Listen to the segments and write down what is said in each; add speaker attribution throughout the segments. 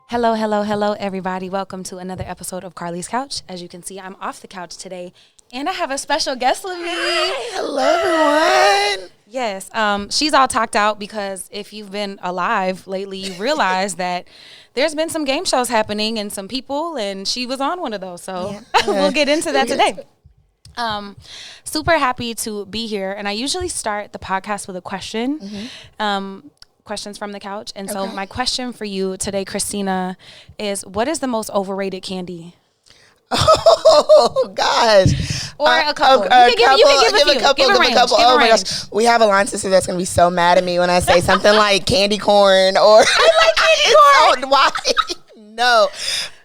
Speaker 1: Hello, hello, hello, everybody. Welcome to another episode of Carlie's Couch. As you can see, I'm off the couch today, and I have a special guest with me.
Speaker 2: Hi, hello, everyone.
Speaker 1: Yes, she's all talked out because if you've been alive lately, you realize that there's been some game shows happening and some people, and she was on one of those. So we'll get into that today. Super happy to be here, and I usually start the podcast with a question. Questions from the couch. And so my question for you today, Kristina, is what is the most overrated candy?
Speaker 2: Oh, gosh.
Speaker 1: Or a couple. You can give a couple. Give a range.
Speaker 2: Oh, my gosh. We have a line sister that's going to be so mad at me when I say something like candy corn or...
Speaker 1: I like candy corn.
Speaker 2: Why? No.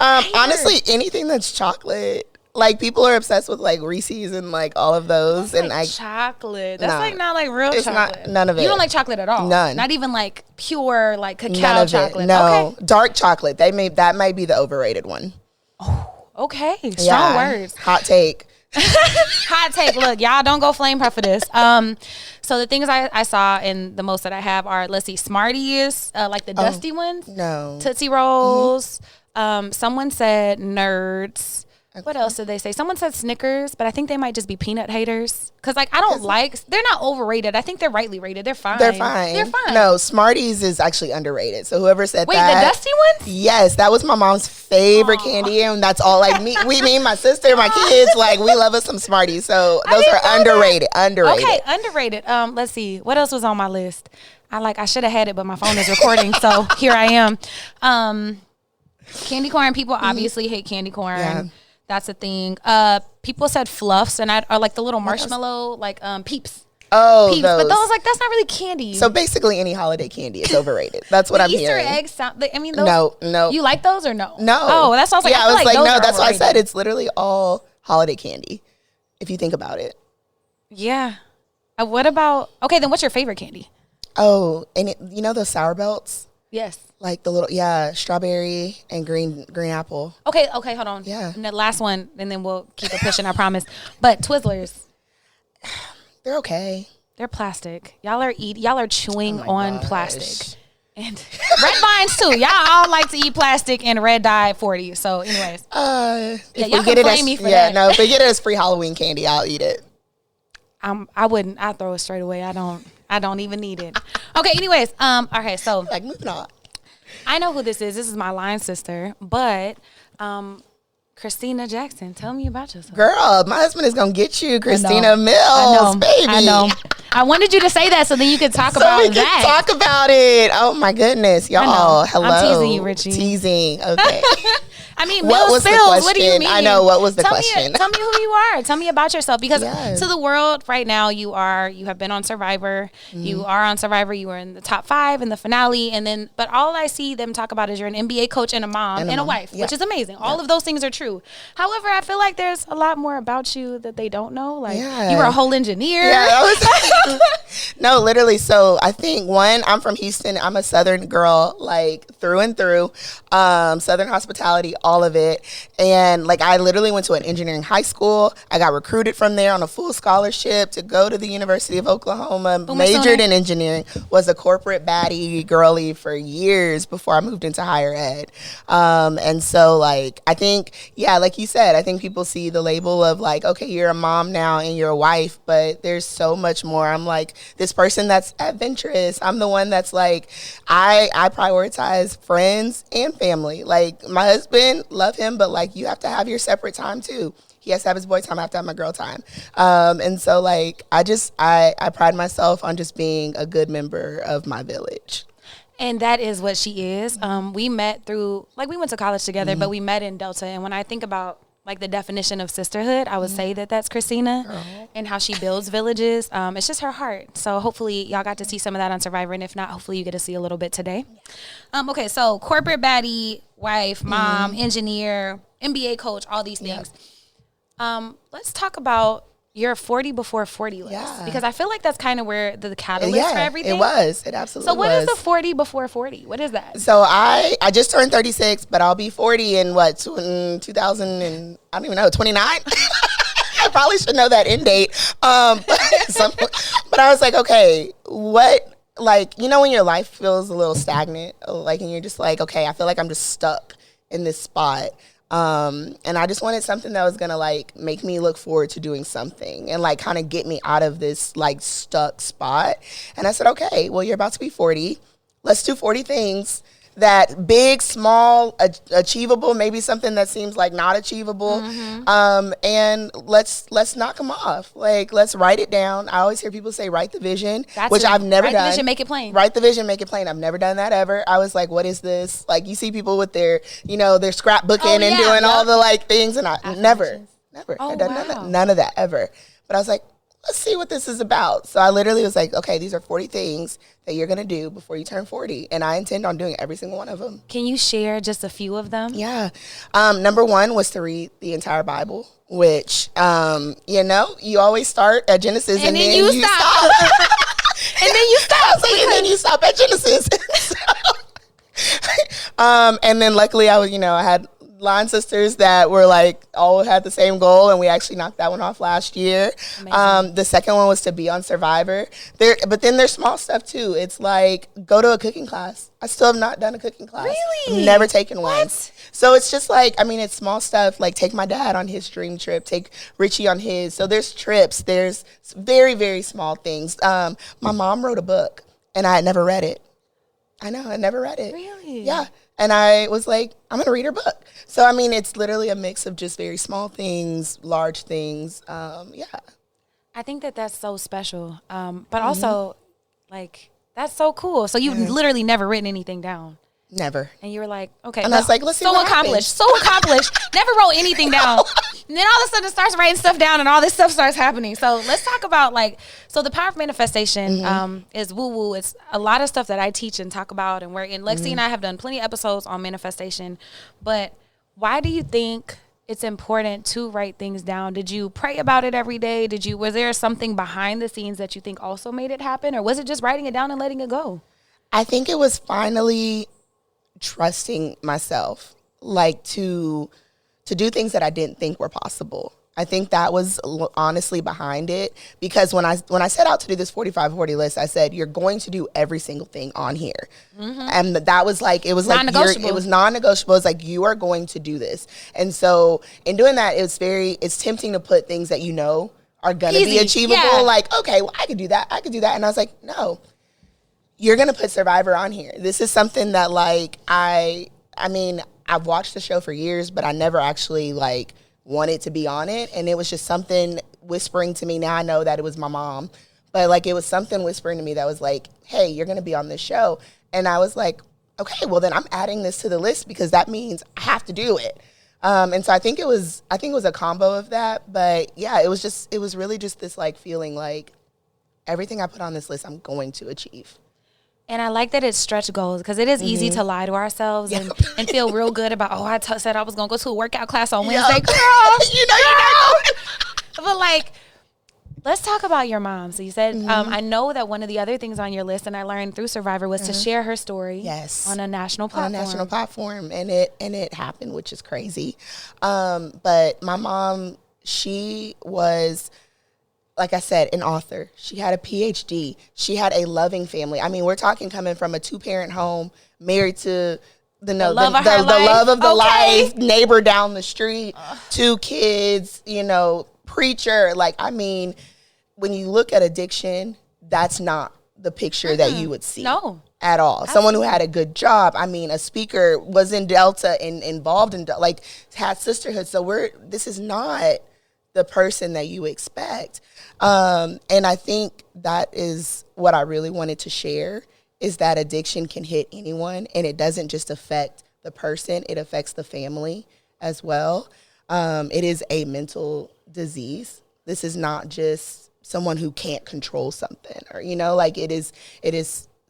Speaker 2: Honestly, anything that's chocolate. Like, people are obsessed with, like, Reese's and, like, all of those.
Speaker 1: That's
Speaker 2: and
Speaker 1: like chocolate. That's, like, not, like, real chocolate.
Speaker 2: Not, none of it.
Speaker 1: You don't like chocolate at all?
Speaker 2: None.
Speaker 1: Not even, like, pure, like, cacao chocolate?
Speaker 2: No. Okay. Dark chocolate. That might be the overrated one.
Speaker 1: Oh, okay. Strong words.
Speaker 2: Hot take.
Speaker 1: Hot take. Look, y'all don't go flame puff for this. So the things I saw and the most that I have are, let's see, Smarties, like the dusty ones.
Speaker 2: No.
Speaker 1: Tootsie Rolls. Someone said Nerds. Okay. What else did they say? Someone said Snickers, but I think they might just be peanut haters. Because, like, I don't they're not overrated. I think they're rightly rated. They're fine.
Speaker 2: They're fine. No, Smarties is actually underrated. So whoever said that.
Speaker 1: Wait, the dusty ones?
Speaker 2: Yes, that was my mom's favorite candy. And that's all, like, me, my sister, my kids, like, we love us some Smarties. So those are underrated. Underrated.
Speaker 1: Okay, underrated. Let's see. What else was on my list? I should have had it, but my phone is recording. So here I am. Candy corn. People obviously hate candy corn. Yeah. That's a thing. People said fluffs and or like the little marshmallow, like Peeps.
Speaker 2: Oh,
Speaker 1: Peeps. But those, like, that's not really candy.
Speaker 2: So basically, any holiday candy is overrated. That's what I'm
Speaker 1: Easter
Speaker 2: hearing.
Speaker 1: eggs sound. I mean, those, no. You like those or no?
Speaker 2: No.
Speaker 1: Oh, that's what I was like.
Speaker 2: Yeah,
Speaker 1: I was like,
Speaker 2: no.
Speaker 1: That's
Speaker 2: why I said it's literally all holiday candy. If you think about it.
Speaker 1: Yeah. What about? Okay, then what's your favorite candy?
Speaker 2: Oh, and you know those Sour Belts?
Speaker 1: Yes.
Speaker 2: Like the little, strawberry and green apple.
Speaker 1: Okay, hold on.
Speaker 2: Yeah.
Speaker 1: And the last one, and then we'll keep it pushing, I promise. But Twizzlers.
Speaker 2: They're okay.
Speaker 1: They're plastic. Y'all are chewing on plastic. And red vines too. Y'all all like to eat plastic and red dye 40. So anyways. Y'all can blame me for that.
Speaker 2: No, if we get it as free Halloween candy, I'll eat it.
Speaker 1: I wouldn't. I'd throw it straight away. I don't even need it. Okay, anyways. Okay, so
Speaker 2: like moving on.
Speaker 1: I know who this is. This is my line sister, but Kristina Jackson, tell me about yourself.
Speaker 2: Girl, my husband is gonna get you, Kristina Mills, baby.
Speaker 1: I know. I wanted you to say that so then you could talk about that.
Speaker 2: Talk about it. Oh my goodness, y'all. Hello.
Speaker 1: I'm teasing you, Richie.
Speaker 2: Teasing. Okay.
Speaker 1: I mean, Mills Spills, what do you mean?
Speaker 2: I know, what was the question?
Speaker 1: Tell me who you are. Tell me about yourself. Because to the world right now, you have been on Survivor. Mm-hmm. You are on Survivor. You were in the top 5 in the finale. But all I see them talk about is you're an NBA coach and a mom and a wife, which is amazing. All of those things are true. However, I feel like there's a lot more about you that they don't know. Like, you were a whole engineer.
Speaker 2: Yeah, no, literally. So I think, I'm from Houston. I'm a Southern girl, like, through and through. Southern hospitality, all of it. And like, I literally went to an engineering high school. I got recruited from there on a full scholarship to go to the University of Oklahoma, majored in engineering, was a corporate baddie girly for years before I moved into higher ed. And so, like, I think, like you said, I think people see the label of like, okay, you're a mom now and you're a wife, but there's so much more. I'm like this person that's adventurous. I'm the one that's like, I prioritize friends and family. Like, my husband, love him, but like, you have to have your separate time too. He has to have his boy time. I have to have my girl time. And so, like, I pride myself on just being a good member of my village.
Speaker 1: And that is what she is. We met through, like, we went to college together, but we met in Delta. And when I think about, like, the definition of sisterhood, I would say that that's Kristina and how she builds villages. It's just her heart. So hopefully y'all got to see some of that on Survivor. And if not, hopefully you get to see a little bit today. Okay, so corporate baddie, wife, mom, engineer, NBA coach, all these things. Let's talk about your 40 before 40 list. Because I feel like that's kind of where the catalyst for everything.
Speaker 2: It was. It absolutely was.
Speaker 1: So what is the 40 before 40? What is that?
Speaker 2: So I just turned 36, but I'll be 40 in 2000 and I don't even know, 29? I probably should know that end date. But I was like, okay, what like, you know when your life feels a little stagnant, like, and you're just like, okay, I feel like I'm just stuck in this spot. And I just wanted something that was gonna like make me look forward to doing something and like kind of get me out of this like stuck spot. And I said, okay, well, you're about to be 40. Let's do 40 things that big, small, achievable, maybe something that seems like not achievable. And let's knock them off. Like, let's write it down. I always hear people say, write the vision, which I've never done.
Speaker 1: Write the vision, make it plain.
Speaker 2: Write the vision, make it plain. I've never done that ever. I was like, what is this? Like, you see people with their, you know, their scrapbooking and doing all the like things, and I never. I've done none of that ever. But I was like, let's see what this is about. So I literally was like, okay, these are 40 things that you're going to do before you turn 40. And I intend on doing every single one of them.
Speaker 1: Can you share just a few of them?
Speaker 2: Yeah. Number one was to read the entire Bible, which, you know, you always start at Genesis and then you stop. And then you stop. And then you stop at Genesis. And then luckily I had line sisters that were like all had the same goal, and we actually knocked that one off last year. The second one was to be on Survivor. But then there's small stuff too. It's like go to a cooking class. I still have not done a cooking class.
Speaker 1: Really?
Speaker 2: I've never taken one.
Speaker 1: What?
Speaker 2: So it's just like, I mean, it's small stuff. Like take my dad on his dream trip, take Richie on his. So there's trips. There's very, very small things. My mom wrote a book, and I had never read it. I know, I never read it.
Speaker 1: Really?
Speaker 2: Yeah. And I was like, I'm going to read her book. So, I mean, it's literally a mix of just very small things, large things. Yeah.
Speaker 1: I think that's so special. But also, like, that's so cool. So you've literally never written anything down.
Speaker 2: Never.
Speaker 1: And you were like, okay.
Speaker 2: And I was like, let's see what happens.
Speaker 1: So accomplished. Never wrote anything down. And then all of a sudden it starts writing stuff down and all this stuff starts happening. So let's talk about so the power of manifestation is woo-woo. It's a lot of stuff that I teach and talk about, and Lexi and I have done plenty of episodes on manifestation. But why do you think it's important to write things down? Did you pray about it every day? Was there something behind the scenes that you think also made it happen? Or was it just writing it down and letting it go?
Speaker 2: I think it was finally trusting myself, like to do things that I didn't think were possible. I think that was honestly behind it, because when I set out to do this 45-40 list, I said, you're going to do every single thing on here. And that was like, it was non-negotiable. It was non-negotiable. It's like, you are going to do this. And so in doing that, it's tempting to put things that you know are going to be achievable. Yeah. Like, okay, well, I could do that. And I was like, no, you're going to put Survivor on here. This is something that like, I mean, I've watched the show for years, but I never actually like wanted to be on it. And it was just something whispering to me. Now I know that it was my mom, but like it was something whispering to me that was like, hey, you're going to be on this show. And I was like, okay, well then I'm adding this to the list because that means I have to do it. And so I think it was a combo of that. But yeah, it was really just this like feeling like everything I put on this list, I'm going to achieve.
Speaker 1: And I like that it's stretch goals, because it is easy to lie to ourselves and feel real good about, said I was going to go to a workout class on Wednesday. Girl,
Speaker 2: you know you're not.
Speaker 1: But like, let's talk about your mom. So you said, I know that one of the other things on your list, and I learned through Survivor, was to share her story on a national platform.
Speaker 2: And it happened, which is crazy. But my mom, she was, like I said, an author. She had a PhD. She had a loving family. I mean, we're talking coming from a 2-parent home, married to the love of the life, neighbor down the street, 2 kids, preacher. Like, I mean, when you look at addiction, that's not the picture that you would see.
Speaker 1: No.
Speaker 2: At all. Absolutely. Someone who had a good job. I mean, a speaker, was in Delta and involved in, like, had sisterhood. So this is not the person that you expect. And I think that is what I really wanted to share, is that addiction can hit anyone, and it doesn't just affect the person, it affects the family as well. It is a mental disease. This is not just someone who can't control something, or, like it is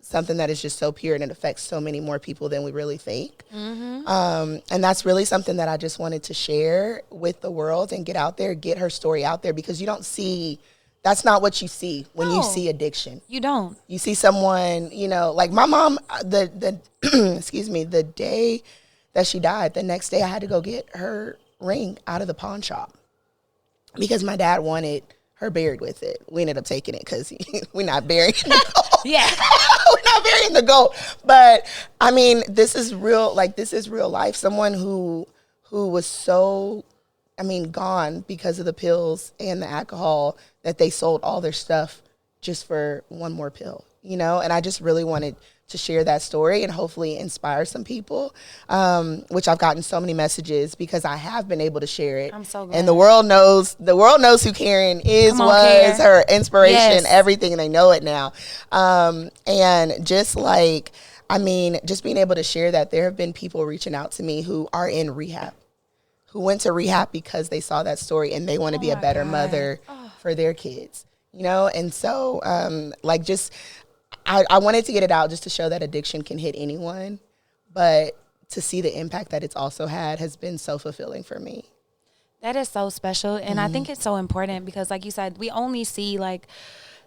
Speaker 2: something that is just so pure, and it affects so many more people than we really think. And that's really something that I just wanted to share with the world and get out there, get her story out there, because that's not what you see when you see addiction.
Speaker 1: You don't.
Speaker 2: You see someone, like my mom, the day that she died, the next day I had to go get her ring out of the pawn shop because my dad wanted her buried with it. We ended up taking it because we're not burying the gold.
Speaker 1: Yeah.
Speaker 2: We're not burying the gold. But I mean, this is real. Like, this is real life. Someone who was so, I mean, gone because of the pills and the alcohol that they sold all their stuff just for one more pill, you know? And I just really wanted to share that story and hopefully inspire some people, which I've gotten so many messages because I have been able to share it.
Speaker 1: I'm so glad.
Speaker 2: And the world knows who Karen is,
Speaker 1: Karen.
Speaker 2: her inspiration,
Speaker 1: Yes.
Speaker 2: everything, and they know it now. And just like, I mean, just being able to share that, there have been people reaching out to me who are in rehab, who went to rehab because they saw that story and they want to be a better mother for their kids, you know? And so, like, just, I wanted to get it out just to show that addiction can hit anyone, but to see the impact that it's also had has been so fulfilling for me.
Speaker 1: That is so special. And I think it's so important because, like you said, we only see, like,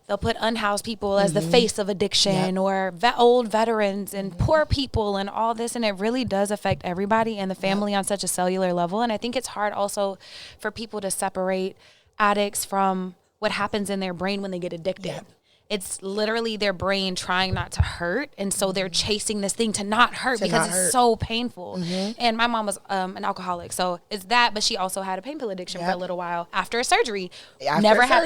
Speaker 1: they'll put unhoused people as the face of addiction, or old veterans and poor people and all this. And it really does affect everybody and the family on such a cellular level. And I think it's hard also for people to separate addicts from what happens in their brain when they get addicted.
Speaker 2: Yep.
Speaker 1: It's literally their brain trying not to hurt. And so they're chasing this thing to not hurt because it's so painful. And my mom was an alcoholic. So it's that, but she also had a pain pill addiction for a little while after a surgery. Never had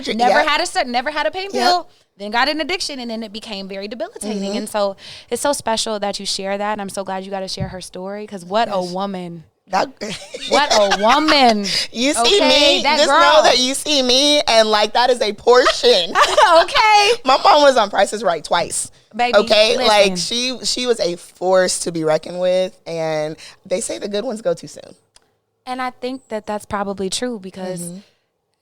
Speaker 1: a pain pill, then got an addiction, and then it became very debilitating. And so it's so special that you share that. And I'm so glad you got to share her story because what a woman. What a woman.
Speaker 2: You see me, just know that you see me, and like that is a portion.
Speaker 1: Okay.
Speaker 2: My mom was on Price is Right twice.
Speaker 1: Baby,
Speaker 2: okay,
Speaker 1: listen.
Speaker 2: Like she was a force to be reckoned with, and they say the good ones go too soon.
Speaker 1: And I think that that's probably true because,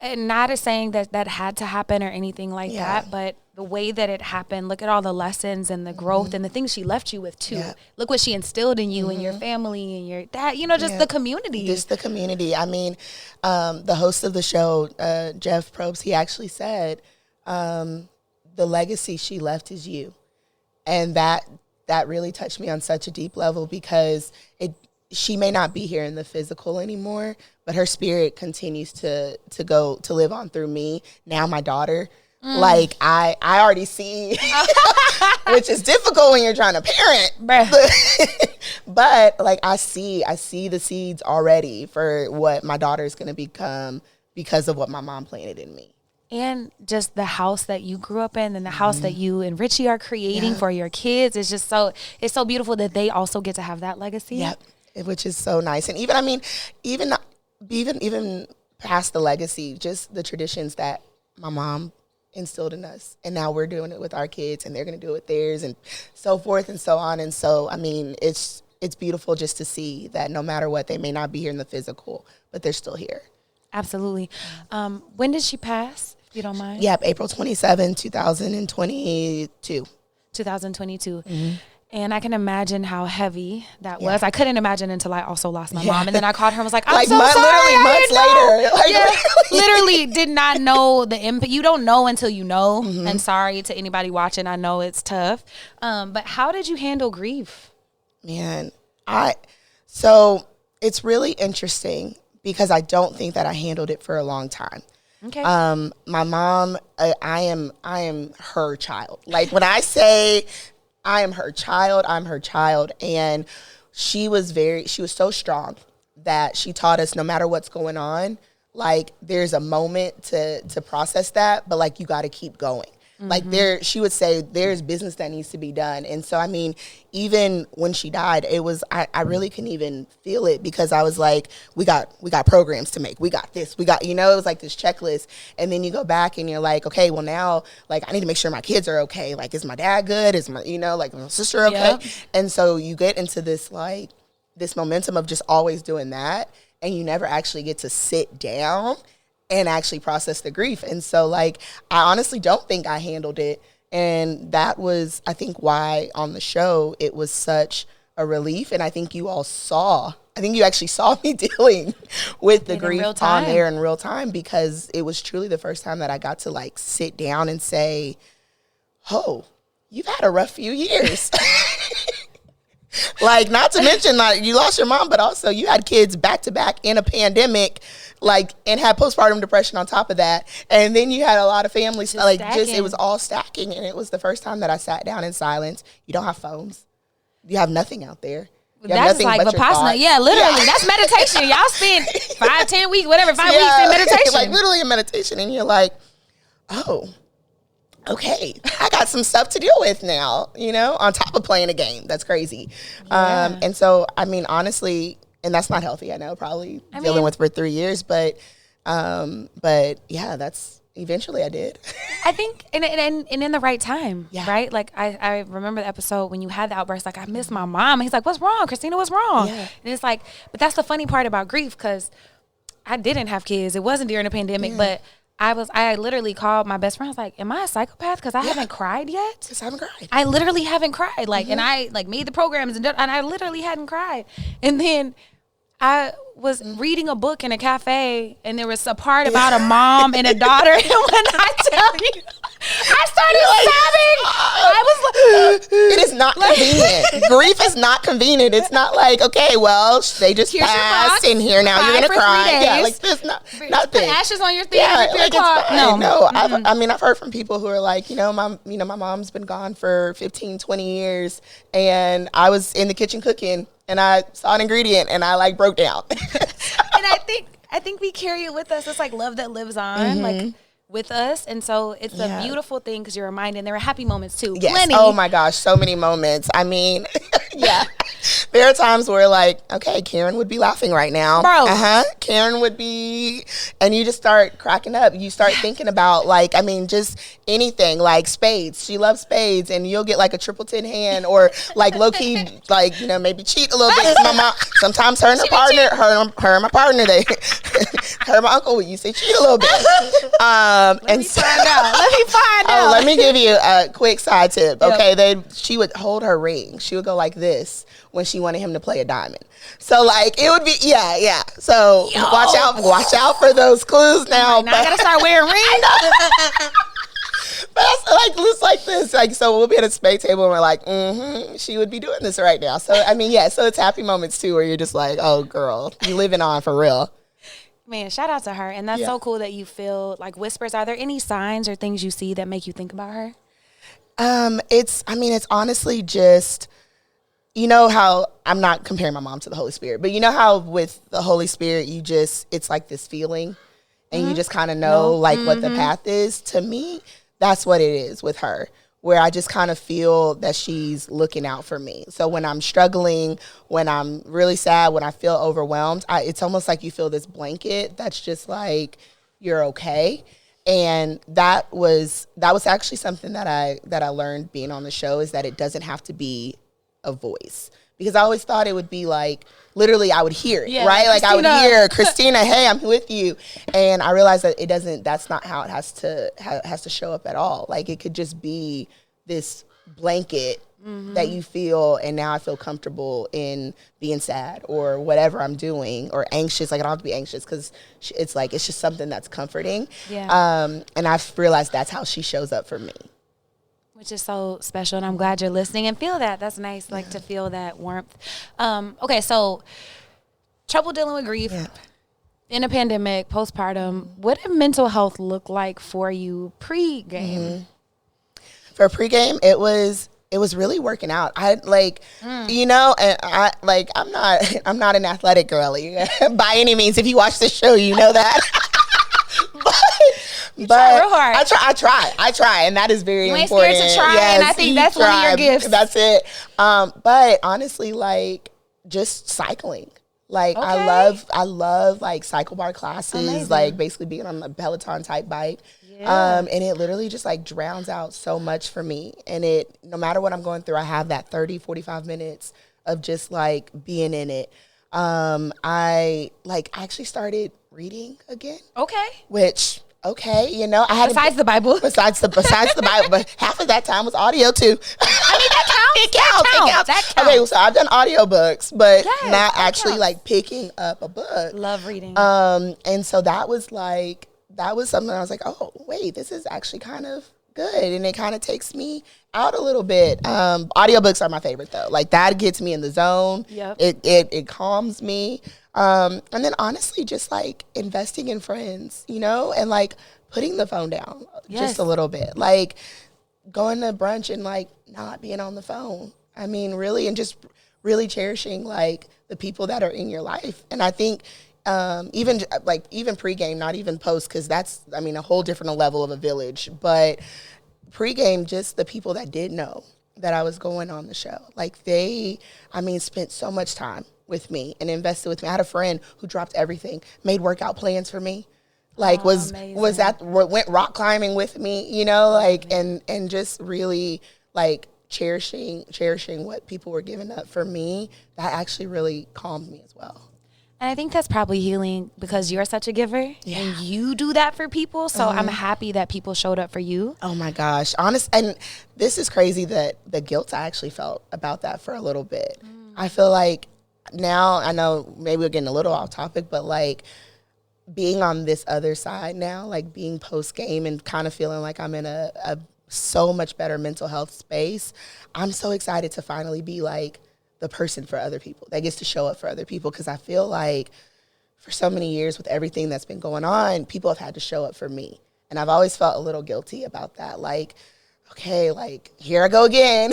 Speaker 1: and not as saying that that had to happen or anything like that, but the way that it happened, look at all the lessons and the growth and the things she left you with too. Look what she instilled in you and your family and your dad, you know, just the community.
Speaker 2: Just the community. I mean, the host of the show, Jeff Probst, he actually said, the legacy she left is you. And that really touched me on such a deep level because she may not be here in the physical anymore, but her spirit continues to go to live on through me. Now my daughter, like I already see, which is difficult when you're trying to parent, but like I see the seeds already for what my daughter is going to become because of what my mom planted in me.
Speaker 1: And just the house that you grew up in and the house that you and Richie are creating for your kids is just it's so beautiful that they also get to have that legacy.
Speaker 2: Yep. Which is so nice. And even, I mean, even past the legacy, just the traditions that my mom instilled in us. And now we're doing it with our kids and they're going to do it with theirs and so forth and so on. And so, I mean, it's beautiful just to see that no matter what, they may not be here in the physical, but they're still here.
Speaker 1: Absolutely. When did she pass, if you don't mind?
Speaker 2: Yep, April 27, 2022.
Speaker 1: 2022. And I can imagine how heavy that was. I couldn't imagine until I also lost my mom. And then I called her and was like, I'm so sorry.
Speaker 2: Literally months later.
Speaker 1: Literally did not know the impact. You don't know until you know. And sorry to anybody watching. I know it's tough. But how did you handle grief?
Speaker 2: Man, so it's really interesting because I don't think that I handled it for a long time.
Speaker 1: Okay.
Speaker 2: My mom, I am her child. Like when I say I am her child, I'm her child. And she was so strong that she taught us no matter what's going on, like there's a moment to process that, but like you got to keep going. Like she would say there's business that needs to be done. And so, I mean, even when she died, it was, I really couldn't even feel it because I was like, we got programs to make. We got this, it was like this checklist. And then you go back and you're like, okay, well now, like I need to make sure my kids are okay. Like, is my dad good? Is my, like my sister okay? Yep. And so you get into this, like this momentum of just always doing that. And you never actually get to sit down and actually process the grief. And so, like, I honestly don't think I handled it. And that was, I think, why on the show it was such a relief. And I think you actually saw me dealing with the grief on there in real time because it was truly the first time that I got to, like, sit down and say, oh, you've had a rough few years. Like, not to mention, like, you lost your mom, but also you had kids back to back in a pandemic, like, and had postpartum depression on top of that. And then you had a lot of families, it was all stacking. And it was the first time that I sat down in silence. You don't have phones. You have nothing out there.
Speaker 1: That's like Vipassana. Yeah, literally. Yeah. That's meditation. Y'all spend 5, 10 weeks, whatever, 5 weeks in meditation.
Speaker 2: Like, literally in meditation. And you're like, oh, okay, I got some stuff to deal with now, on top of playing a game. That's crazy. Yeah. And so, I mean, honestly, and that's not healthy, I know, dealing with for 3 years, but yeah, that's eventually I did.
Speaker 1: I think, and in the right time, right? Like, I remember the episode when you had the outburst, like, I miss my mom. And he's like, what's wrong, Kristina, what's wrong? Yeah. And it's like, but that's the funny part about grief, because I didn't have kids. It wasn't during the pandemic, but I literally called my best friend. I was like, am I a psychopath? Because I haven't cried yet.
Speaker 2: Because I haven't cried.
Speaker 1: I literally haven't cried. Like, and I made the programs and I literally hadn't cried. And then I was reading a book in a cafe, and there was a part about a mom and a daughter. And when I tell you, I started sobbing. I was like,
Speaker 2: it is not convenient. Grief is not convenient. It's not like, okay, well, they just passed, and here now you're gonna cry. Yeah, like this, nothing.
Speaker 1: Put ashes on your thing.
Speaker 2: Yeah, like it's fine. No. I've heard from people who are like, my mom's been gone for 15, 20 years, and I was in the kitchen cooking, and I saw an ingredient, and I like broke down.
Speaker 1: And I think we carry it with us. It's like love that lives on, like with us. And so it's a beautiful thing, because you're reminded. And there are happy moments too.
Speaker 2: Yes.
Speaker 1: Plenty.
Speaker 2: Oh my gosh, so many moments. I mean, yeah. There are times where like, okay, Karen would be laughing right now.
Speaker 1: Bro.
Speaker 2: Karen would be, and you just start cracking up. You start thinking about like, I mean, just anything, like spades. She loves spades, and you'll get like a triple 10 hand, or like low key, like, maybe cheat a little bit. My mom, sometimes her and her partner, her and my partner, her and my uncle would used to cheat a little bit.
Speaker 1: Let me find out.
Speaker 2: Let me give you a quick side tip. Okay, she would hold her ring. She would go like this when she wanted him to play a diamond. So like it would be So watch out for those clues now.
Speaker 1: Now I gotta start wearing rings.
Speaker 2: But it's like this. Like, so we'll be at a spade table and we're like, she would be doing this right now. So I mean, so it's happy moments too, where you're just like, oh girl, you living on for real.
Speaker 1: Man, shout out to her. And that's so cool that you feel like whispers. Are there any signs or things you see that make you think about her?
Speaker 2: It's honestly just, how, I'm not comparing my mom to the Holy Spirit, but you know how with the Holy Spirit, it's like this feeling, and you just kind of know what the path is. To me, that's what it is with her, where I just kind of feel that she's looking out for me. So when I'm struggling, when I'm really sad, when I feel overwhelmed, it's almost like you feel this blanket that's just like, you're okay. And that was actually something that I learned being on the show, is that it doesn't have to be a voice. Because I always thought it would be like, literally I would hear it, right? Like Kristina. I would hear, Kristina, hey, I'm with you. And I realized that that's not how it has to show up at all. Like it could just be this blanket that you feel, and now I feel comfortable in being sad or whatever I'm doing, or anxious. Like I don't have to be anxious, because it's just something that's comforting. Yeah. And I've realized that's how she shows up for me.
Speaker 1: Which is so special, and I'm glad you're listening and feel that. That's nice, like to feel that warmth. Okay, so trouble dealing with grief in a pandemic, postpartum. What did mental health look like for you pre-game?
Speaker 2: For pre-game, it was really working out. I and I'm not an athletic girly by any means. If you watch this show, you know that. But
Speaker 1: try real hard.
Speaker 2: I try, and that is very important.
Speaker 1: You ain't scared to try, and I think that's one of your gifts.
Speaker 2: That's it. But honestly, like just cycling. Like I love like cycle bar classes. Amazing. Like basically being on a Peloton type bike. Yeah. And it literally just like drowns out so much for me. And no matter what I'm going through, I have that 30, 45 minutes of just like being in it. I actually started reading again.
Speaker 1: Okay.
Speaker 2: Which, I had
Speaker 1: besides the Bible.
Speaker 2: Besides the Bible, but half of that time was audio too.
Speaker 1: I mean, that counts.
Speaker 2: It counts. That counts. Okay, so I've done audiobooks, but not actually like picking up a book.
Speaker 1: Love reading.
Speaker 2: And so that was something I was like, oh wait, this is actually kind of good. And it kind of takes me out a little bit. Audiobooks are my favorite though. Like that gets me in the zone.
Speaker 1: Yep.
Speaker 2: It calms me. And then honestly, just like investing in friends, you know, and like putting the phone down just a little bit. Like going to brunch and like not being on the phone. I mean, really, and just really cherishing like the people that are in your life. And I think even pregame, not even post, because that's, I mean, a whole different level of a village. But pregame, just the people that did know that I was going on the show. Like they, I mean, spent so much time with me and invested with me. I had a friend who dropped everything, made workout plans for me. Like went rock climbing with me, you know, like, and just really like cherishing what people were giving up for me. That actually really calmed me as well.
Speaker 1: And I think that's probably healing because you're such a giver and you do that for people. So I'm happy that people showed up for you.
Speaker 2: Oh my gosh. And this is crazy that the guilt I actually felt about that for a little bit. I feel like now, I know maybe we're getting a little off topic, but like being on this other side now, like being post game and kind of feeling like I'm in a so much better mental health space. I'm so excited to finally be like the person for other people that gets to show up for other people. Cause I feel like for so many years with everything that's been going on, people have had to show up for me. And I've always felt a little guilty about that. Like, okay, like here I go again.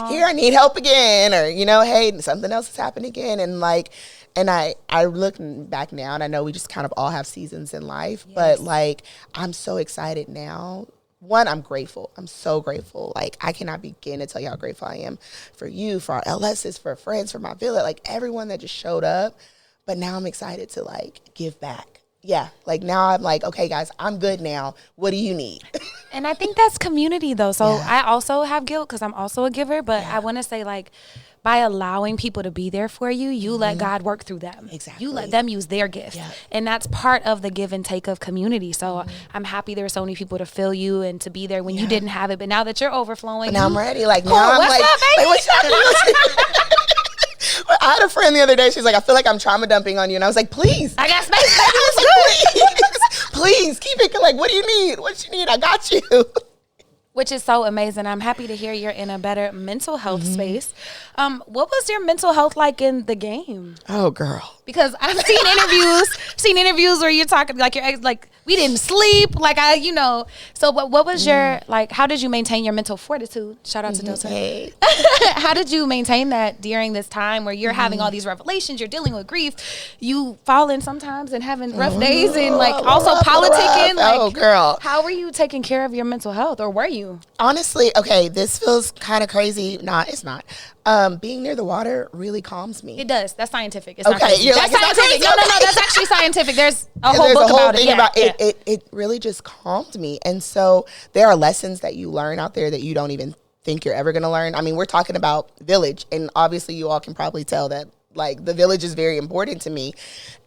Speaker 2: Here I need help again. Or, you know, hey, something else has happened again. And like, and I look back now and I know we just kind of all have seasons in life, but like, I'm so excited now. One, I'm grateful. I'm so grateful. Like, I cannot begin to tell you how grateful I am for you, for our LSs, for friends, for my village, like everyone that just showed up. But now I'm excited to like give back. Yeah, like now I'm like, okay, guys, I'm good now. What do you need?
Speaker 1: And I think that's community though. So I also have guilt because I'm also a giver, but I want to say like, by allowing people to be there for you, you let God work through them.
Speaker 2: Exactly.
Speaker 1: You let them use their gift. Yeah. And that's part of the give and take of community. So I'm happy there were so many people to fill you and to be there when you didn't have it. But now that you're overflowing.
Speaker 2: But now I'm ready. Like, now I'm like, what's happening? I had a friend the other day. She's like, I feel like I'm trauma dumping on you. And I was like, please.
Speaker 1: I got space, baby. Let's do it.
Speaker 2: Please keep it. Like, what do you need? What you need? I got you.
Speaker 1: Which is so amazing. I'm happy to hear you're in a better mental health space. What was your mental health like in the game?
Speaker 2: Oh, girl.
Speaker 1: Because I've seen interviews where you're talking like your ex, like we didn't sleep, like So what was your like? How did you maintain your mental fortitude? Shout out to Delta.
Speaker 2: Hey.
Speaker 1: How did you maintain that during this time where you're having all these revelations, you're dealing with grief, you falling sometimes and having rough days and like also politicking? Like,
Speaker 2: oh, girl.
Speaker 1: How were you taking care of your mental health, or were you?
Speaker 2: Honestly, okay, this feels kind of crazy. Nah, it's not. Being near the water really calms me.
Speaker 1: It does. That's scientific. It's
Speaker 2: okay,
Speaker 1: not crazy.
Speaker 2: you're
Speaker 1: That's
Speaker 2: like,
Speaker 1: scientific. No, that's actually scientific. There's a whole book about it.
Speaker 2: It really just calmed me. And so there are lessons that you learn out there that you don't even think you're ever going to learn. I mean, we're talking about village, and obviously you all can probably tell that like the village is very important to me.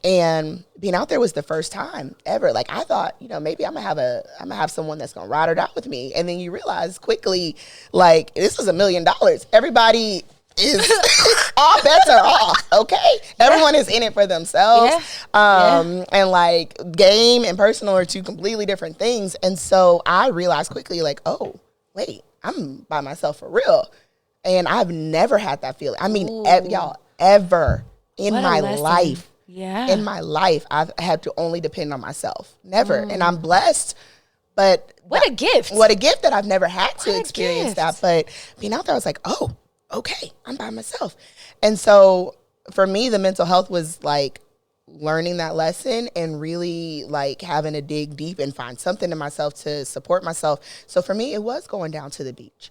Speaker 2: And being out there was the first time ever. Like I thought, maybe I'm gonna have someone that's gonna ride or die with me. And then you realize quickly, like, this is $1 million. Everybody is all bets are off. Okay. Everyone is in it for themselves. And like game and personal are two completely different things. And so I realized quickly, like, oh, wait, I'm by myself for real. And I've never had that feeling. I mean, y'all, ever in my life.
Speaker 1: Yeah.
Speaker 2: In my life, I've had to only depend on myself. Never. And I'm blessed. But
Speaker 1: what a gift.
Speaker 2: What a gift that I've never had to experience that. But being out there, I was like, oh, okay, I'm by myself. And so for me, the mental health was like learning that lesson and really like having to dig deep and find something in myself to support myself. So for me, it was going down to the beach.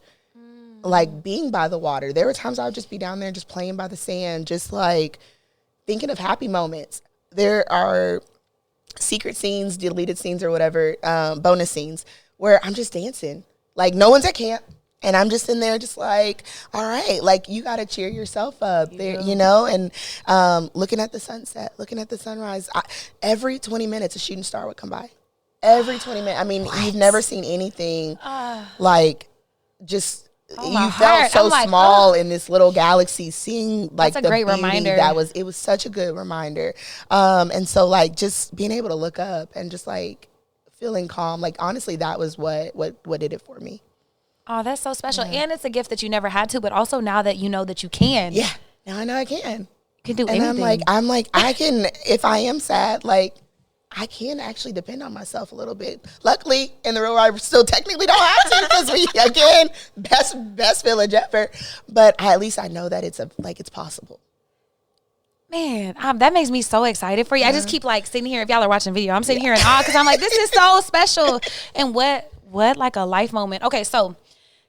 Speaker 2: Like being by the water. There were times I would just be down there just playing by the sand, just like thinking of happy moments. There are secret scenes, deleted scenes or whatever, bonus scenes where I'm just dancing. Like no one's at camp and I'm just in there just like, all right, like you got to cheer yourself up there, and looking at the sunset, looking at the sunrise. Every 20 minutes a shooting star would come by. Every 20 minutes. I mean, you've never seen anything like just... you felt so small in this little galaxy, seeing like
Speaker 1: that's a great reminder.
Speaker 2: It was such a good reminder. And so like just being able to look up and just like feeling calm. Like, honestly, that was what did it for me.
Speaker 1: Oh, that's so special. Yeah. And it's a gift that you never had to, but also now that you know that you can.
Speaker 2: Yeah. Now I know I can.
Speaker 1: You can do
Speaker 2: and
Speaker 1: anything.
Speaker 2: I'm like, I can, if I am sad, like, I can actually depend on myself a little bit. Luckily, in the real world, I still technically don't have to because we, again, best village ever. But at least I know that it's possible.
Speaker 1: Man, that makes me so excited for you. I just keep like sitting here. If y'all are watching video, I'm sitting here in awe because I'm like, this is so special. And what like a life moment. Okay, so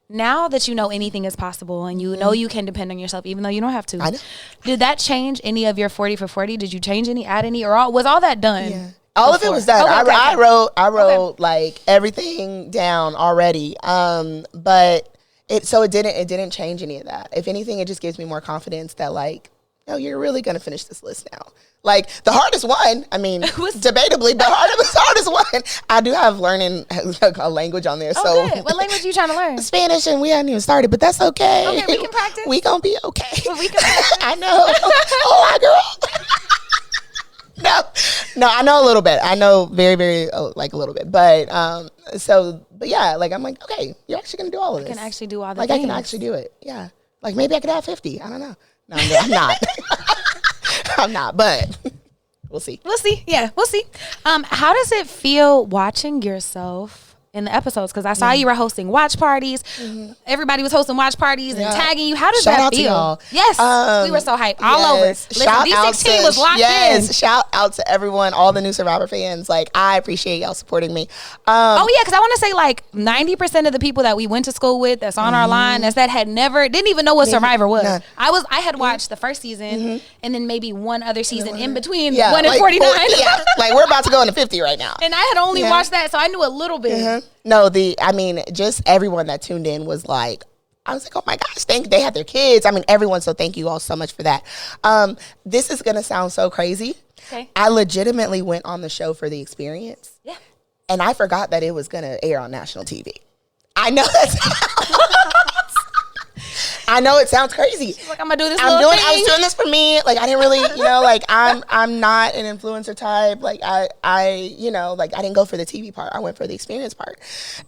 Speaker 1: now that you know anything is possible and you know you can depend on yourself, even though you don't have to.
Speaker 2: I know.
Speaker 1: Did that change any of your 40 for 40? Did you change any, add any, or was all that done?
Speaker 2: Yeah. All of it was done. Okay, I wrote like everything down already. But it didn't change any of that. If anything, it just gives me more confidence that like, no, you're really gonna finish this list now. Like the hardest one, I mean, debatably, the hardest one. I do have learning a language on there. So
Speaker 1: good. What language are you trying to learn?
Speaker 2: Spanish, and we hadn't even started, but that's okay.
Speaker 1: Okay, we can practice.
Speaker 2: We gonna be okay.
Speaker 1: We can practice.
Speaker 2: I know. Oh, my girl. No, I know a little bit. I know very, very like a little bit. But yeah, like I'm like, okay, you're actually gonna do all of this.
Speaker 1: I can actually do all the
Speaker 2: things. I can actually do it. Yeah. Like maybe I could have 50. I don't know. No, I'm not. I'm not, but we'll see.
Speaker 1: We'll see. Yeah, we'll see. How does it feel watching yourself in the episodes? Because I saw you were hosting watch parties. Mm-hmm. Everybody was hosting watch parties and tagging you. How does that feel? To y'all. Yes, we were so hyped all over. Listen, D16 was locked in.
Speaker 2: Yes, shout out to everyone, all the new Survivor fans. Like, I appreciate y'all supporting me.
Speaker 1: Oh yeah, because I want to say like 90% of the people that we went to school with, that's on our line, didn't even know what Survivor was. None. I had watched the first season and then maybe one other season in between 1 and 49.
Speaker 2: Like we're about to go into 50 right now.
Speaker 1: And I had only watched that, so I knew a little bit.
Speaker 2: No, just everyone that tuned in was like, I was like, oh my gosh, they had their kids. I mean, everyone. So thank you all so much for that. This is going to sound so crazy.
Speaker 1: Okay.
Speaker 2: I legitimately went on the show for the experience.
Speaker 1: Yeah.
Speaker 2: And I forgot that it was going to air on national TV. I know that's I know it sounds crazy.
Speaker 1: She's like, I'm gonna do this.
Speaker 2: I was doing this for me. Like I didn't really, like I'm not an influencer type. Like I like I didn't go for the TV part. I went for the experience part.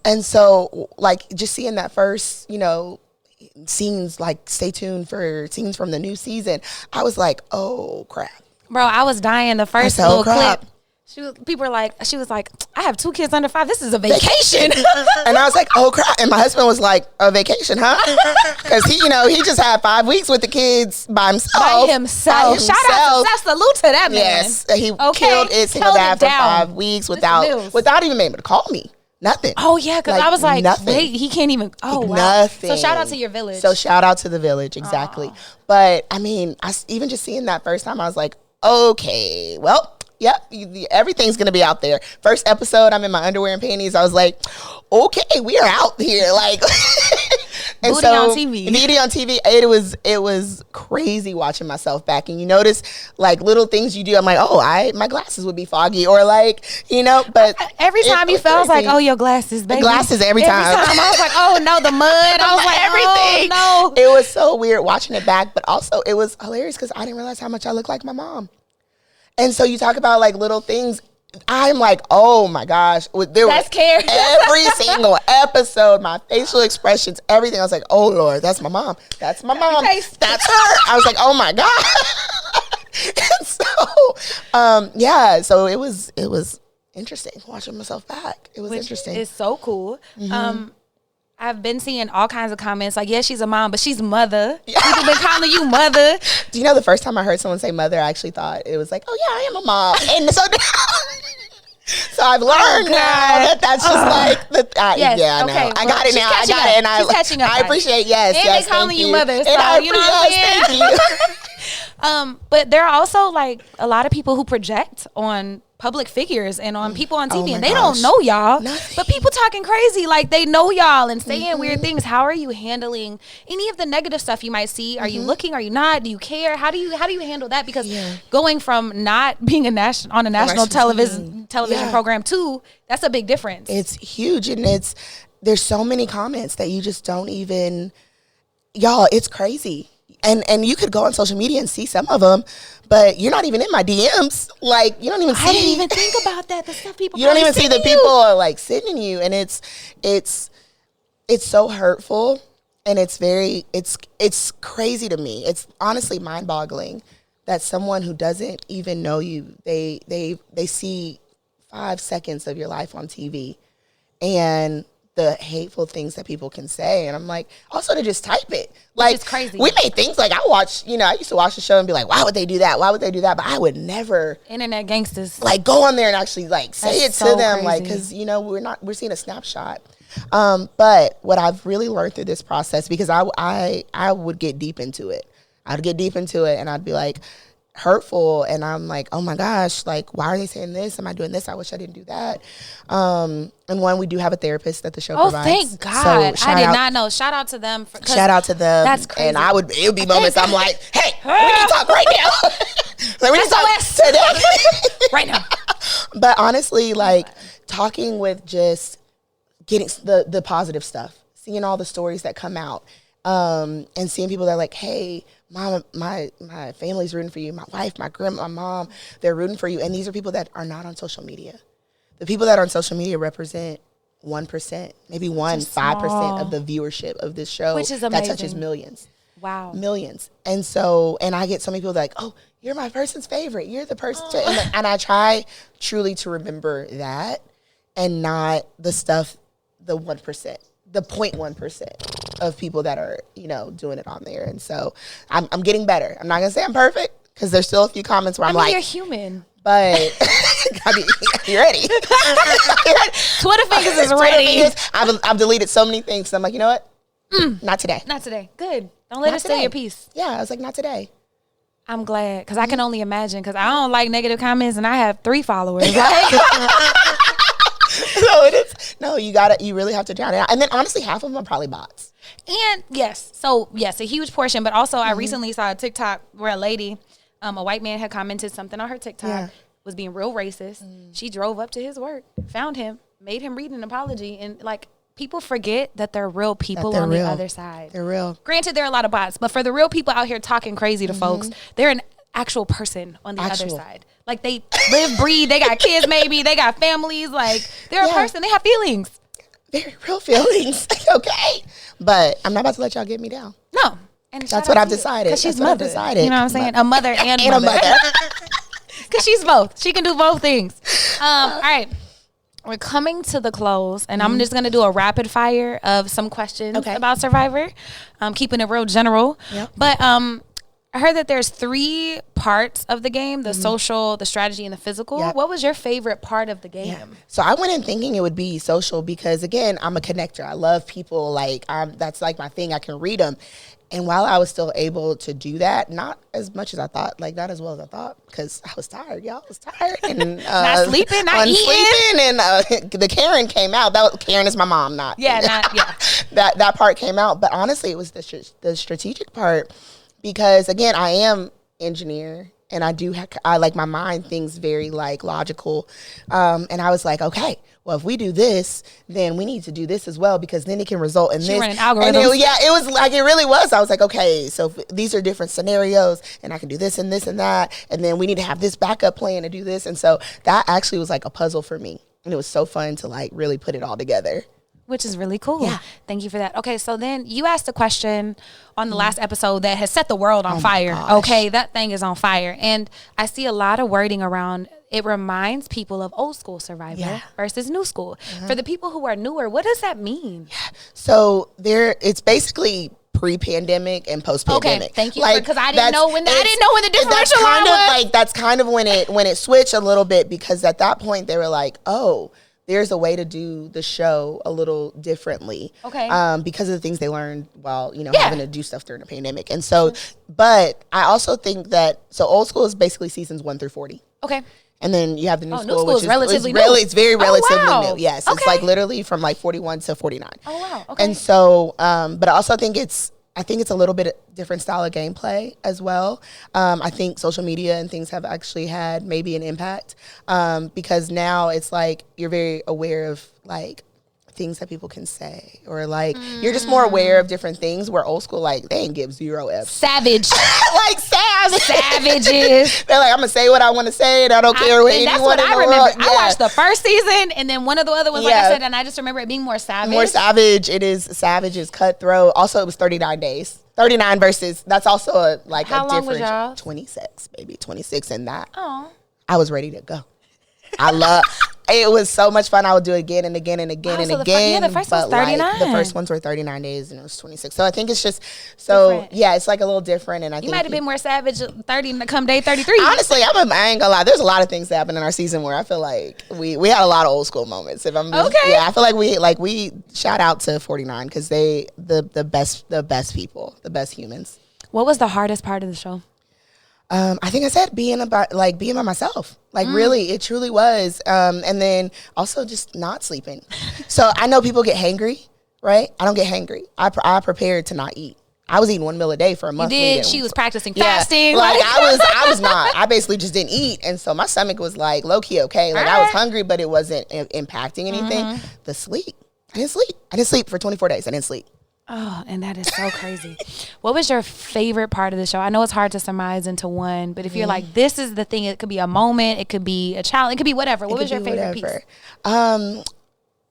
Speaker 2: And so like just seeing that first, scenes, like stay tuned for scenes from the new season. I was like, oh crap.
Speaker 1: Bro, I was dying the first little clip. She was like, I have 2 kids under 5. This is a vacation.
Speaker 2: And I was like, oh crap. And my husband was like, a vacation, huh? Because he just had 5 weeks with the kids by himself.
Speaker 1: Shout out to salute to that man.
Speaker 2: Yes. He killed his single dad for 5 weeks without even being able to call me. Nothing.
Speaker 1: Oh yeah, because I was like,
Speaker 2: nothing.
Speaker 1: Wait, he can't even. Oh wow.
Speaker 2: Nothing.
Speaker 1: So shout out to your village.
Speaker 2: So shout out to the village, exactly. Aww. But I mean, even just seeing that first time, I was like, okay, well. Yep, everything's going to be out there. First episode, I'm in my underwear and panties. I was like, okay, we are out here. Like, and
Speaker 1: Booty on TV.
Speaker 2: Booty on TV. It was crazy watching myself back. And you notice, like, little things you do. I'm like, my glasses would be foggy. Or, like, but.
Speaker 1: Every time you felt like, oh, your glasses, baby.
Speaker 2: Glasses every time.
Speaker 1: I was like, oh, no, the mud. I was like, everything. Oh, no.
Speaker 2: It was so weird watching it back. But also, it was hilarious because I didn't realize how much I look like my mom. And so you talk about like little things. I'm like, oh my gosh.
Speaker 1: That's scary.
Speaker 2: Every single episode, my facial expressions, everything. I was like, oh Lord, that's my mom. That's my mom. That's her. I was like, oh my God. And so, so it was interesting watching myself back. It was interesting.
Speaker 1: It's so cool. Mm-hmm. I've been seeing all kinds of comments like, yeah, she's a mom, but she's mother. People been calling you mother.
Speaker 2: Do you know the first time I heard someone say mother, I actually thought it was like, oh yeah, I am a mom. And so I've learned now that's just like,
Speaker 1: yes,
Speaker 2: yeah,
Speaker 1: okay,
Speaker 2: no, I got it now. I got it. And
Speaker 1: she's catching up.
Speaker 2: I appreciate, yes,
Speaker 1: and
Speaker 2: yes,
Speaker 1: they calling you mother. So,
Speaker 2: and
Speaker 1: you know what I'm saying?
Speaker 2: Thank you.
Speaker 1: But there are also like a lot of people who project on public figures and on people on TV and they don't know y'all. Nothing. But people talking crazy like they know y'all and saying weird things. How are you handling any of the negative stuff you might see? Are you looking? Are you not? Do you care? How do you handle that? Because going from not being on a national television program to, that's a big difference.
Speaker 2: It's huge, and there's so many comments that you just don't even, y'all, it's crazy. and you could go on social media and see some of them, but you're not even in my DMs. Like, you don't even see.
Speaker 1: I didn't even think about that. The stuff people
Speaker 2: you don't even see the people are like sending you, and it's so hurtful, and it's crazy to me. It's honestly mind-boggling that someone who doesn't even know you, they see 5 seconds of your life on TV, and the hateful things that people can say. And I'm like, also to just type it. Like,
Speaker 1: it's crazy.
Speaker 2: We made things like I used to watch the show and be like, why would they do that? Why would they do that? But I would never.
Speaker 1: Internet gangsters.
Speaker 2: Like, go on there and actually like say
Speaker 1: That's
Speaker 2: it to
Speaker 1: so
Speaker 2: them.
Speaker 1: crazy.
Speaker 2: Like, because, we're seeing a snapshot. But what I've really learned through this process, because I would get deep into it. I'd get deep into it and I'd be like, hurtful, and I'm like, oh my gosh, like, why are they saying this? Am I doing this? I wish I didn't do that. And we do have a therapist that the show provides.
Speaker 1: Thank God.
Speaker 2: So
Speaker 1: I did not know. Shout out to them.
Speaker 2: Shout out to them.
Speaker 1: That's crazy.
Speaker 2: And it would be moments I'm like, hey, we need to talk right now. Like, we need to talk today.
Speaker 1: Right now.
Speaker 2: But honestly, like, talking with just getting the positive stuff, seeing all the stories that come out, and seeing people that are like, hey, Mom, my family's rooting for you. My wife, my grandma, my mom, they're rooting for you. And these are people that are not on social media. The people that are on social media represent 1%, maybe 5% of the viewership of this show.
Speaker 1: Which is amazing.
Speaker 2: That touches millions.
Speaker 1: Wow.
Speaker 2: Millions. And I get so many people that are like, oh, you're my person's favorite. You're the person. And I try truly to remember that and not the stuff, the 1%. The 0.1% of people that are, doing it on there. And so I'm getting better. I'm not going to say I'm perfect because there's still a few comments where I'm like,
Speaker 1: you're human.
Speaker 2: But you ready?
Speaker 1: Twitter fingers is ready.
Speaker 2: I've deleted so many things. So I'm like, you know what? Not today.
Speaker 1: Not today. Good. Don't let it stay your peace.
Speaker 2: Yeah, I was like, not today.
Speaker 1: I'm glad because I can only imagine because I don't like negative comments and I have 3 followers. Like,
Speaker 2: No, it is. No, you really have to drown it out. And then honestly, half of them are probably bots.
Speaker 1: And yes, a huge portion. But also, I recently saw a TikTok where a lady, a white man had commented something on her TikTok, was being real racist. She drove up to his work, found him, made him read an apology. And like, people forget that they're real people on the other side.
Speaker 2: They're real.
Speaker 1: Granted, there are a lot of bots, but for the real people out here talking crazy to folks, they're an actual person on the other side. Like, they live, breathe, they got kids maybe, they got families, like, they're a person, they have feelings.
Speaker 2: Very real feelings, okay? But I'm not about to let y'all get me down.
Speaker 1: No. And
Speaker 2: that's what I've decided.
Speaker 1: Because she's mother. You know what I'm saying? A mother and
Speaker 2: a mother.
Speaker 1: Because she's both. She can do both things. All right. We're coming to the close, and I'm just going to do a rapid fire of some questions about Survivor. Keeping it real general. Yep. But I heard that there's 3 parts of the game, the social, the strategy, and the physical. Yep. What was your favorite part of the game? Yeah.
Speaker 2: So I went in thinking it would be social because, again, I'm a connector. I love people. Like, that's like my thing. I can read them. And while I was still able to do that, not as much as I thought, like not as well as I thought, because I was tired, y'all. I was tired. And,
Speaker 1: not sleeping, not eating.
Speaker 2: And the Karen came out. Karen is my mom, not. That part came out. But honestly, it was the strategic part. Because again, I am engineer and I like my mind thinks very like logical. And I was like, okay, well, if we do this, then we need to do this as well because then it can result in this.
Speaker 1: Running algorithms.
Speaker 2: And it was like, it really was. I was like, okay, so these are different scenarios and I can do this and this and that. And then we need to have this backup plan to do this. And so that actually was like a puzzle for me. And it was so fun to like really put it all together.
Speaker 1: Which is really cool.
Speaker 2: Yeah.
Speaker 1: Thank you for that. Okay, so then you asked a question on the last episode that has set the world on fire. Okay, that thing is on fire. And I see a lot of wording around, it reminds people of old school Survivor versus new school. For the people who are newer, what does that mean?
Speaker 2: Yeah. So it's basically pre-pandemic and post-pandemic.
Speaker 1: Okay, thank you. Because I didn't know when the differential line was.
Speaker 2: That's kind of when it switched a little bit because at that point they were like, oh, there's a way to do the show a little differently. Okay. Because of the things they learned while, having to do stuff during the pandemic. And so, but I also think that, so old school is basically seasons 1 through 40.
Speaker 1: Okay.
Speaker 2: And then you have the new school,
Speaker 1: new school
Speaker 2: which is
Speaker 1: relatively new.
Speaker 2: It's very relatively new. Yes.
Speaker 1: Okay.
Speaker 2: It's like literally from like 41 to 49.
Speaker 1: Oh, wow. Okay.
Speaker 2: And so, but I also think it's a little bit different style of gameplay as well. I think social media and things have actually had maybe an impact because now it's like you're very aware of like things that people can say, or like you're just more aware of different things, where old school, like, they ain't give 0 F's.
Speaker 1: Savage.
Speaker 2: Like
Speaker 1: Savages.
Speaker 2: They're like, I'm gonna say what I want to say, and I don't care what anyone
Speaker 1: that's what
Speaker 2: in
Speaker 1: I
Speaker 2: the
Speaker 1: remember.
Speaker 2: world.
Speaker 1: I watched the first season and then one of the other ones, like I said, and I just remember it being more savage.
Speaker 2: More savage. It is savage. It's cutthroat. Also, it was 39 days. 39 versus, that's also a
Speaker 1: How
Speaker 2: a different.
Speaker 1: long was y'all?
Speaker 2: 26, baby. 26 in that.
Speaker 1: Oh.
Speaker 2: I was ready to go. It was so much fun. I would do it again and again and again and again.
Speaker 1: The first one's 39.
Speaker 2: Like, the first ones were 39 days and it was 26. So I think it's just so
Speaker 1: different.
Speaker 2: Yeah, it's like a little different. And I think
Speaker 1: You might have been more savage 30 come day 33.
Speaker 2: Honestly, I ain't gonna lie. There's a lot of things that happened in our season where I feel like we had a lot of old school moments. If I'm
Speaker 1: okay.
Speaker 2: Yeah, I feel like we shout out to 49 because they the best people, the best humans.
Speaker 1: What was the hardest part of the show?
Speaker 2: I think I said being by myself. Like, really, it truly was. And then also just not sleeping. So I know people get hangry, right? I don't get hangry. I prepared to not eat. I was eating 1 meal a day for a month.
Speaker 1: You did. She was practicing fasting.
Speaker 2: Like I was not. I basically just didn't eat, and so my stomach was like low key okay. Like I was hungry, but it wasn't impacting anything. The sleep. I didn't sleep for 24 days. I didn't sleep.
Speaker 1: Oh, and that is so crazy. What was your favorite part of the show? I know it's hard to surmise into one, but if you're like, this is the thing, it could be a moment, it could be a challenge, it could be whatever. What was your favorite piece?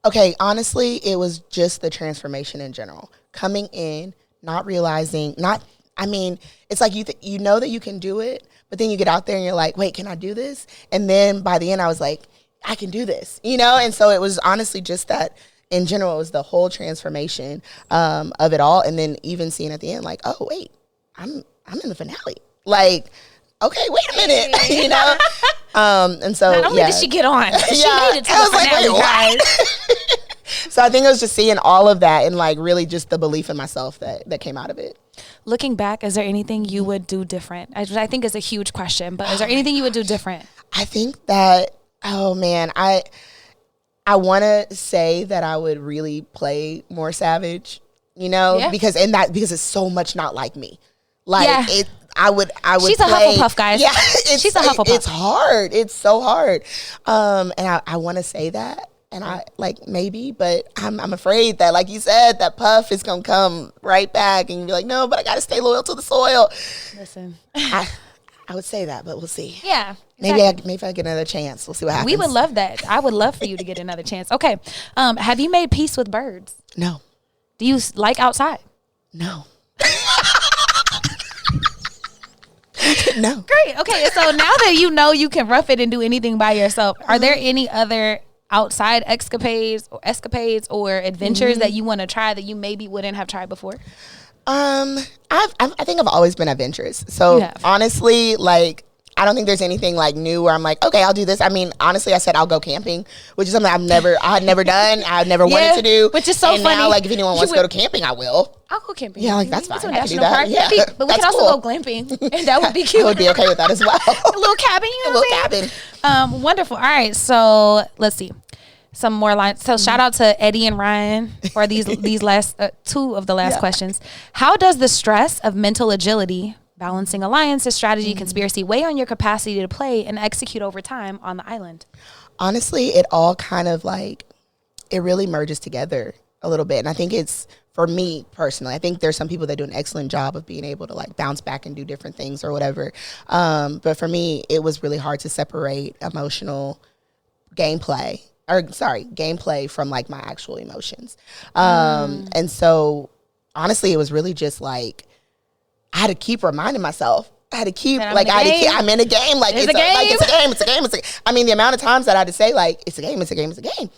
Speaker 2: Okay, honestly, it was just the transformation in general. Coming in, not realizing, it's like you know that you can do it, but then you get out there and you're like, wait, can I do this? And then by the end, I was like, I can do this, And so it was honestly just that. In general, it was the whole transformation of it all, and then even seeing at the end, like, oh wait, I'm in the finale. Like, okay, wait a minute, And so
Speaker 1: not only did she get on, she made it to the finale, guys.
Speaker 2: So I think it was just seeing all of that and like really just the belief in myself that came out of it.
Speaker 1: Looking back, is there anything you would do different? I think is a huge question, but is there anything you would do different?
Speaker 2: I think that, oh man, I want to say that I would really play more savage, because it's so much not like me. Like I would.
Speaker 1: She's a Hufflepuff, guys. Yeah, she's a Hufflepuff.
Speaker 2: It's hard. It's so hard. And I want to say that, and I maybe, but I'm afraid that, like you said, that puff is gonna come right back, and you're like, no, but I got to stay loyal to the soil.
Speaker 1: Listen,
Speaker 2: I would say that, but we'll see.
Speaker 1: Yeah.
Speaker 2: Maybe I get another chance. We'll see what happens.
Speaker 1: We would love that. I would love for you to get another chance. Okay. Have you made peace with birds?
Speaker 2: No.
Speaker 1: Do you like outside?
Speaker 2: No. No.
Speaker 1: Great. Okay. So now that you can rough it and do anything by yourself, are there any other outside escapades or adventures that you want to try that you maybe wouldn't have tried before?
Speaker 2: I think I've always been adventurous. So honestly, like, I don't think there's anything like new where I'm like, okay, I'll do this. I mean, honestly, I said I'll go camping, which is something I had never done. I had never wanted to do.
Speaker 1: Which is so funny.
Speaker 2: Now, like, if anyone wants to go to camping, I will.
Speaker 1: I'll go camping.
Speaker 2: Yeah, like, that's fine.
Speaker 1: It's a
Speaker 2: I can do
Speaker 1: national
Speaker 2: that.
Speaker 1: park.
Speaker 2: Yeah.
Speaker 1: But we can also go glamping, and that would be cute.
Speaker 2: I would be okay with that as well.
Speaker 1: A little cabin,
Speaker 2: a little cabin.
Speaker 1: Wonderful. All right, so let's see. Some more lines. So shout out to Eddie and Ryan for these last two of the last questions. How does the stress of mental agility, balancing alliances, strategy, conspiracy, weigh on your capacity to play and execute over time on the island?
Speaker 2: Honestly, it all kind of like, it really merges together a little bit. And I think it's, for me personally, I think there's some people that do an excellent job of being able to like bounce back and do different things or whatever. But for me, it was really hard to separate emotional gameplay from like my actual emotions. And so honestly, it was really just like, I had to keep reminding myself. I'm in a game. Like, it's a game. I mean, the amount of times that I had to say, like, it's a game.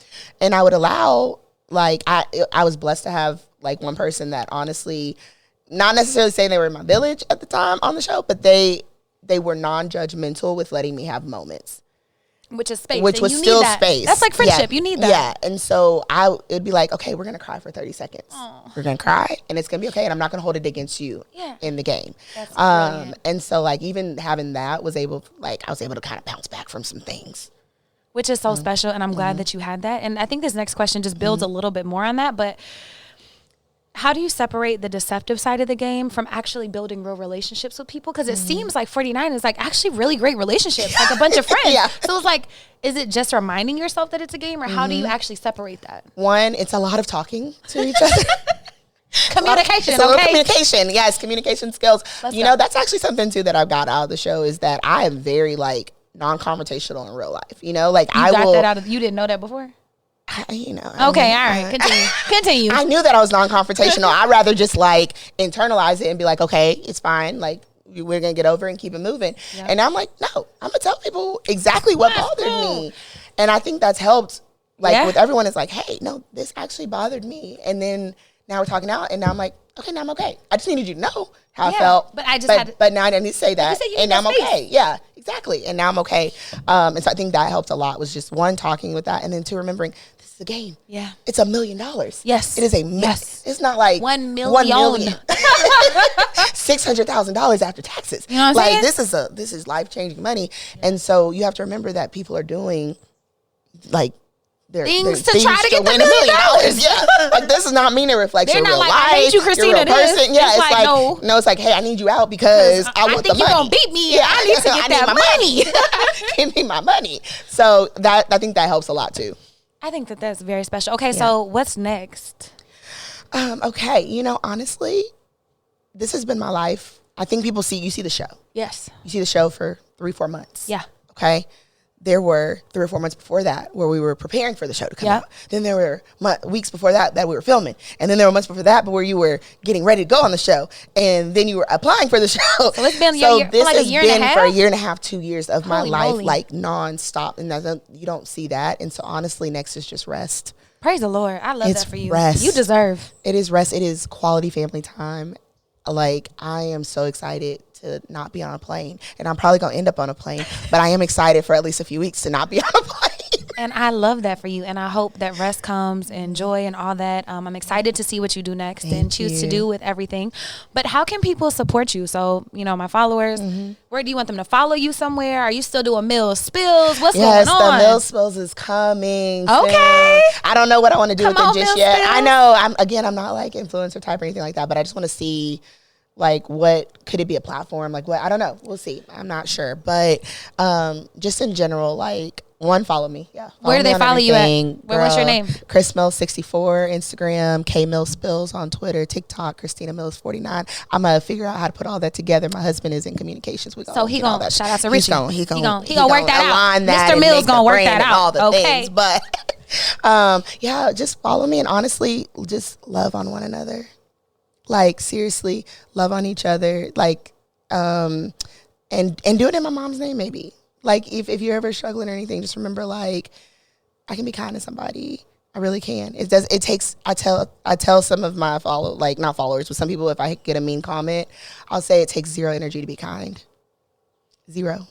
Speaker 2: And I would allow, like, I was blessed to have, like, one person that honestly, not necessarily saying they were in my village at the time on the show, but they were non-judgmental with letting me have moments.
Speaker 1: Which is space.
Speaker 2: Which was still space.
Speaker 1: That's like friendship. Yeah. You need that.
Speaker 2: Yeah. And so it'd be like, okay, we're going to cry for 30 seconds. We're going to cry and it's going to be okay. And I'm not going to hold it against you in the game.
Speaker 1: That's brilliant.
Speaker 2: And so like even having that I was able to kind of bounce back from some things.
Speaker 1: Which is so special. And I'm glad that you had that. And I think this next question just builds a little bit more on that. But how do you separate the deceptive side of the game from actually building real relationships with people? Because it seems like 49 is like actually really great relationships, like a bunch of friends.
Speaker 2: Yeah.
Speaker 1: So it's like, is it just reminding yourself that it's a game, or how do you actually separate that?
Speaker 2: One, it's a lot of talking to each other.
Speaker 1: Communication,
Speaker 2: it's a little
Speaker 1: okay?
Speaker 2: communication. Yes, communication skills.
Speaker 1: Let's
Speaker 2: you
Speaker 1: go.
Speaker 2: know, that's actually something too that I've got out of the show is that I am very like non-confrontational in real life. You know, like
Speaker 1: You got that out of, you didn't know that before?
Speaker 2: you know.
Speaker 1: Okay, all right, continue.
Speaker 2: I knew that I was non-confrontational. I'd rather just like internalize it and be like, okay, it's fine. Like we're gonna get over it and keep it moving. Yep. And I'm like, no, I'm gonna tell people exactly what bothered me. And I think that's helped. Like with everyone, it's like, hey, no, this actually bothered me. And then now we're talking out, and now I'm like, okay, now I'm okay. I just needed you to know how I felt.
Speaker 1: But I just had to,
Speaker 2: but now I didn't say that, and now I'm
Speaker 1: space.
Speaker 2: okay. Yeah, exactly. And now I'm okay. And so I think that helped a lot. Was just one, talking with that, and then two, remembering this is a game.
Speaker 1: Yeah,
Speaker 2: it's $1 million.
Speaker 1: Yes,
Speaker 2: it is a mess. It's not like
Speaker 1: 1 million.
Speaker 2: $600,000 after taxes.
Speaker 1: You know what I'm
Speaker 2: saying? This is life-changing money, and so you have to remember that people are doing like.
Speaker 1: Things to try to get the $1 million.
Speaker 2: Yeah, like this is not mean to reflect your real life.
Speaker 1: I hate you, Kristina.
Speaker 2: Person. Yeah, it's like no, it's like, hey, I need you out because I want the money. I think you're gonna
Speaker 1: beat me. Yeah, I need to get that money.
Speaker 2: Give me my money. So that I think that helps a lot too.
Speaker 1: I think that's very special. Okay, so what's next?
Speaker 2: Okay, you know, honestly, this has been my life. I think people you see the show.
Speaker 1: Yes,
Speaker 2: you see the show for 3-4 months.
Speaker 1: Yeah.
Speaker 2: Okay. There were 3 or 4 months before that where we were preparing for the show to come out. Then there were weeks before that we were filming. And then there were months before that where you were getting ready to go on the show. And then you were applying for the show. So
Speaker 1: it's been
Speaker 2: this
Speaker 1: like
Speaker 2: has
Speaker 1: a year
Speaker 2: been
Speaker 1: and a half?
Speaker 2: for a year and a half, 2 years of my life,
Speaker 1: moly.
Speaker 2: like nonstop. And you don't see that. And so honestly, next is just rest.
Speaker 1: Praise the Lord. I love that for you.
Speaker 2: Rest.
Speaker 1: You deserve.
Speaker 2: It is rest. It is quality family time. Like, I am so excited to not be on a plane. And I'm probably going to end up on a plane. But I am excited for at least a few weeks to not be on a plane.
Speaker 1: And I love that for you. And I hope that rest comes and joy and all that. I'm excited to see what you do next and choose to do with everything. But how can people support you? So, you know, my followers, where do you want them to follow you somewhere? Are you still doing Mills Spills? What's going on?
Speaker 2: Yes, the Mills Spills is coming soon.
Speaker 1: Okay.
Speaker 2: I don't know what I want to do with it just
Speaker 1: Mills
Speaker 2: yet.
Speaker 1: Spills.
Speaker 2: I know. I'm not like influencer type or anything like that, but I just want to see like what could it be a platform? Like what? I don't know. We'll see. I'm not sure. But just in general, like follow me. Yeah.
Speaker 1: Where do they follow you at? What's your name?
Speaker 2: Kris Mills 64, Instagram, K Mills Spills on Twitter, TikTok, Kristina Mills 49. I'm gonna figure out how to put all that together. My husband is in communications.
Speaker 1: So he gonna shout out to Richie.
Speaker 2: He gonna
Speaker 1: work that out. Mr. Mills gonna work that out.
Speaker 2: All the things, but yeah, just follow me and honestly, just love on one another. Like seriously, love on each other. Like, and do it in my mom's name, maybe. Like if you're ever struggling or anything, just remember like I can be kind to somebody. I really can. It takes. I tell some of my not followers, but some people, if I get a mean comment, I'll say it takes 0 energy to be kind. 0.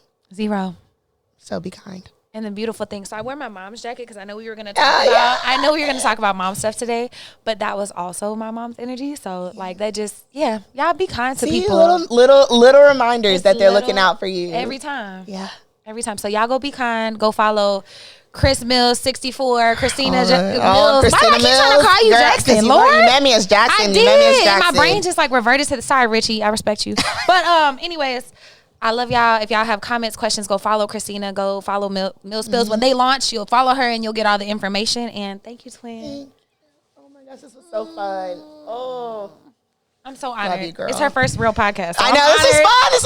Speaker 2: So be kind.
Speaker 1: And the beautiful thing, so I wear my mom's jacket because I know we were going to talk about, I know we were going to talk about mom stuff today, but that was also my mom's energy. So like that just, y'all be kind to people.
Speaker 2: Little reminders that they're looking out for you.
Speaker 1: Every time.
Speaker 2: Yeah.
Speaker 1: Every time. So y'all go be kind. Go follow Kris Mills 64, Kristina Mills.
Speaker 2: Kristina
Speaker 1: Why do I keep trying to call you Jackson, Lord?
Speaker 2: You met me as Jackson.
Speaker 1: I did. And my brain just like reverted to the side, Richie. I respect you. But anyways, I love y'all. If y'all have comments, questions, go follow Kristina. Go follow Mills Spills. When they launch, you'll follow her and you'll get all the information. And thank you, twin.
Speaker 2: Oh my gosh, this was so fun. Oh,
Speaker 1: I'm so honored.
Speaker 2: Love you, girl.
Speaker 1: It's her first real podcast. So
Speaker 2: I know, this is fun. This